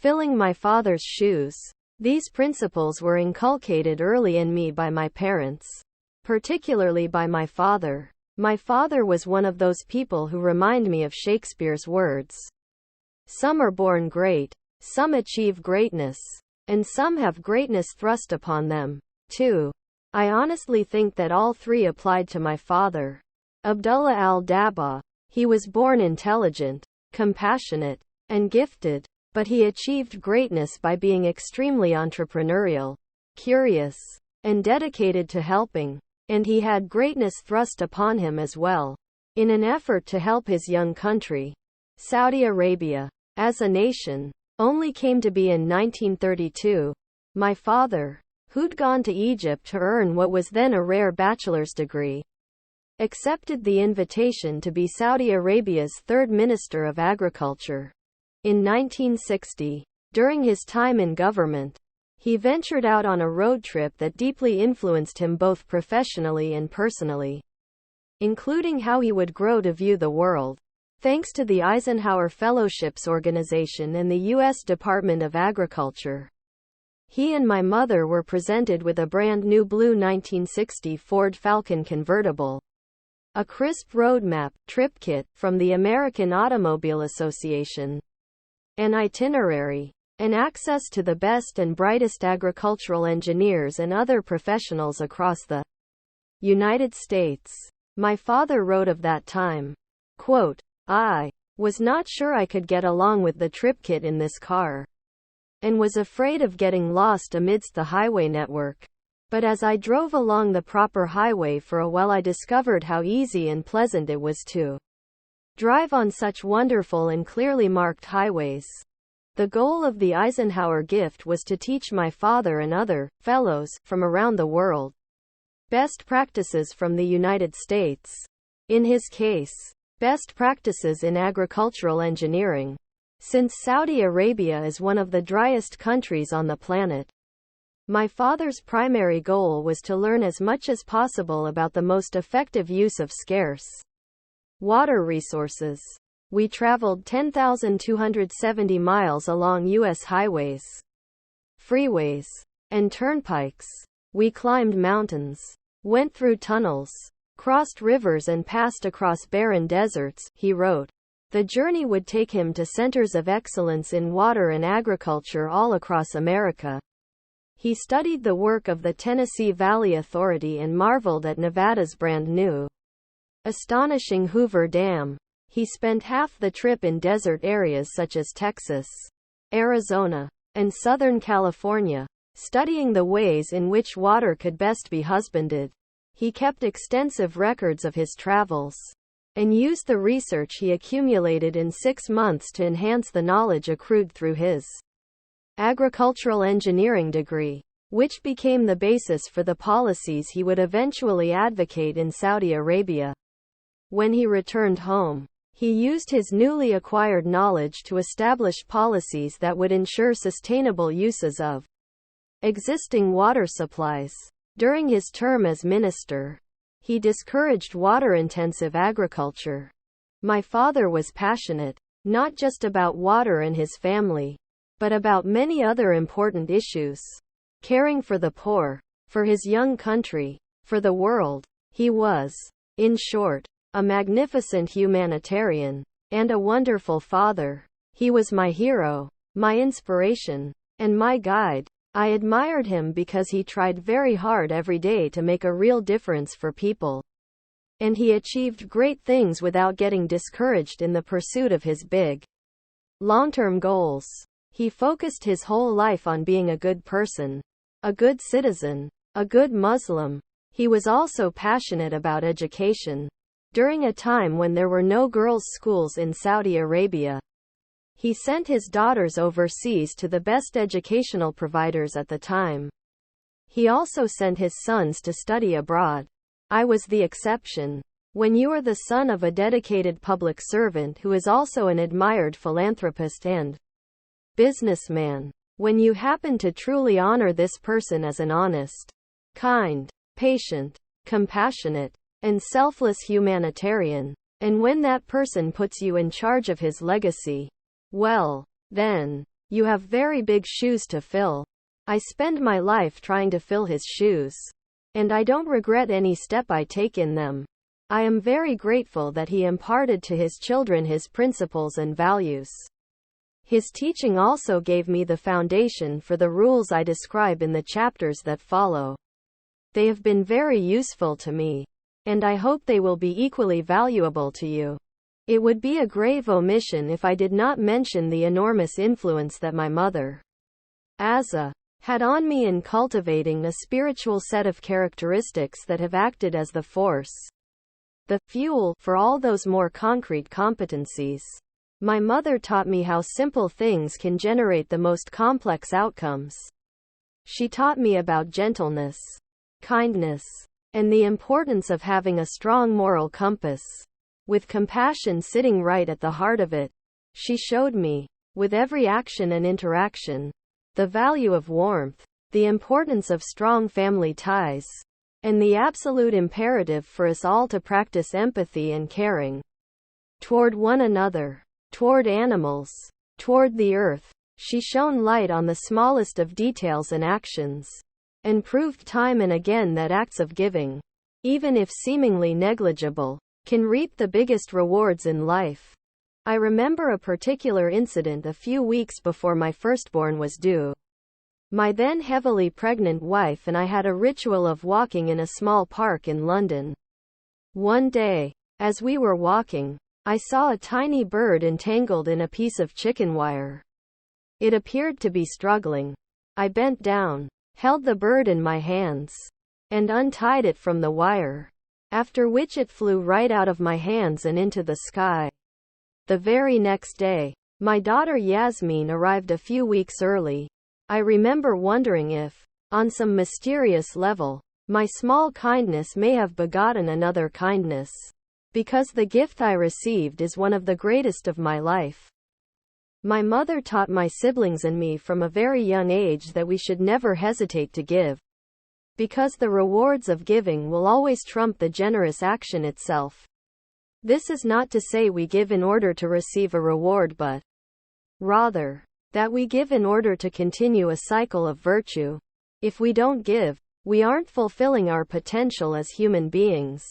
filling my father's shoes. These principles were inculcated early in me by my parents, particularly by my father. My father was one of those people who remind me of Shakespeare's words. Some are born great, some achieve greatness, and some have greatness thrust upon them, too. I honestly think that all three applied to my father. Abdullah Al-Dabbagh. He was born intelligent, compassionate, and gifted, but he achieved greatness by being extremely entrepreneurial, curious, and dedicated to helping. And he had greatness thrust upon him as well. In an effort to help his young country, Saudi Arabia, as a nation, only came to be in 1932. My father, who'd gone to Egypt to earn what was then a rare bachelor's degree, accepted the invitation to be Saudi Arabia's third Minister of Agriculture. In 1960, during his time in government, he ventured out on a road trip that deeply influenced him both professionally and personally, including how he would grow to view the world. Thanks to the Eisenhower Fellowships organization and the U.S. Department of Agriculture, he and my mother were presented with a brand new blue 1960 Ford Falcon convertible, a crisp roadmap, trip kit, from the American Automobile Association, an itinerary, and access to the best and brightest agricultural engineers and other professionals across the United States. My father wrote of that time, quote, "I was not sure I could get along with the trip kit in this car, and was afraid of getting lost amidst the highway network. But as I drove along the proper highway for a while, I discovered how easy and pleasant it was to drive on such wonderful and clearly marked highways." The goal of the Eisenhower gift was to teach my father and other fellows from around the world best practices from the United States. In his case, best practices in agricultural engineering, since Saudi Arabia is one of the driest countries on the planet. My father's primary goal was to learn as much as possible about the most effective use of scarce water resources. We traveled 10,270 miles along U.S. highways, freeways, and turnpikes. We climbed mountains, went through tunnels, crossed rivers, and passed across barren deserts, he wrote. The journey would take him to centers of excellence in water and agriculture all across America. He studied the work of the Tennessee Valley Authority and marveled at Nevada's brand new, astonishing Hoover Dam. He spent half the trip in desert areas such as Texas, Arizona, and Southern California, studying the ways in which water could best be husbanded. He kept extensive records of his travels, and used the research he accumulated in 6 months to enhance the knowledge accrued through his agricultural engineering degree, which became the basis for the policies he would eventually advocate in Saudi Arabia. When he returned home, he used his newly acquired knowledge to establish policies that would ensure sustainable uses of existing water supplies. During his term as minister, he discouraged water-intensive agriculture. My father was passionate, not just about water and his family, but about many other important issues. Caring for the poor, for his young country, for the world. He was, in short, a magnificent humanitarian, and a wonderful father. He was my hero, my inspiration, and my guide. I admired him because he tried very hard every day to make a real difference for people. And he achieved great things without getting discouraged in the pursuit of his big, long-term goals. He focused his whole life on being a good person, a good citizen, a good Muslim. He was also passionate about education. During a time when there were no girls' schools in Saudi Arabia, he sent his daughters overseas to the best educational providers at the time. He also sent his sons to study abroad. I was the exception. When you are the son of a dedicated public servant who is also an admired philanthropist and businessman, when you happen to truly honor this person as an honest, kind, patient, compassionate, and selfless humanitarian, and when that person puts you in charge of his legacy, well, then, You have very big shoes to fill. I spend my life trying to fill his shoes. And I don't regret any step I take in them. I am very grateful that he imparted to his children his principles and values. His teaching also gave me the foundation for the rules I describe in the chapters that follow. They have been very useful to me, and I hope they will be equally valuable to you. It would be a grave omission if I did not mention the enormous influence that my mother, Asa, had on me in cultivating a spiritual set of characteristics that have acted as the force, the fuel, for all those more concrete competencies. My mother taught me how simple things can generate the most complex outcomes. She taught me about gentleness, kindness, and the importance of having a strong moral compass, with compassion sitting right at the heart of it. She showed me, with every action and interaction, the value of warmth, the importance of strong family ties, and the absolute imperative for us all to practice empathy and caring toward one another, toward animals, toward the earth. She shone light on the smallest of details and actions, and proved time and again that acts of giving, even if seemingly negligible, can reap the biggest rewards in life. I remember a particular incident a few weeks before my firstborn was due. My then heavily pregnant wife and I had a ritual of walking in a small park in London. One day, as we were walking, I saw a tiny bird entangled in a piece of chicken wire. It appeared to be struggling. I bent down, held the bird in my hands, and untied it from the wire, after which it flew right out of my hands and into the sky. The very next day, my daughter Yasmin arrived a few weeks early. I remember wondering if, on some mysterious level, my small kindness may have begotten another kindness, because the gift I received is one of the greatest of my life. My mother taught my siblings and me from a very young age that we should never hesitate to give, because the rewards of giving will always trump the generous action itself. This is not to say we give in order to receive a reward, but rather, that we give in order to continue a cycle of virtue. If we don't give, we aren't fulfilling our potential as human beings.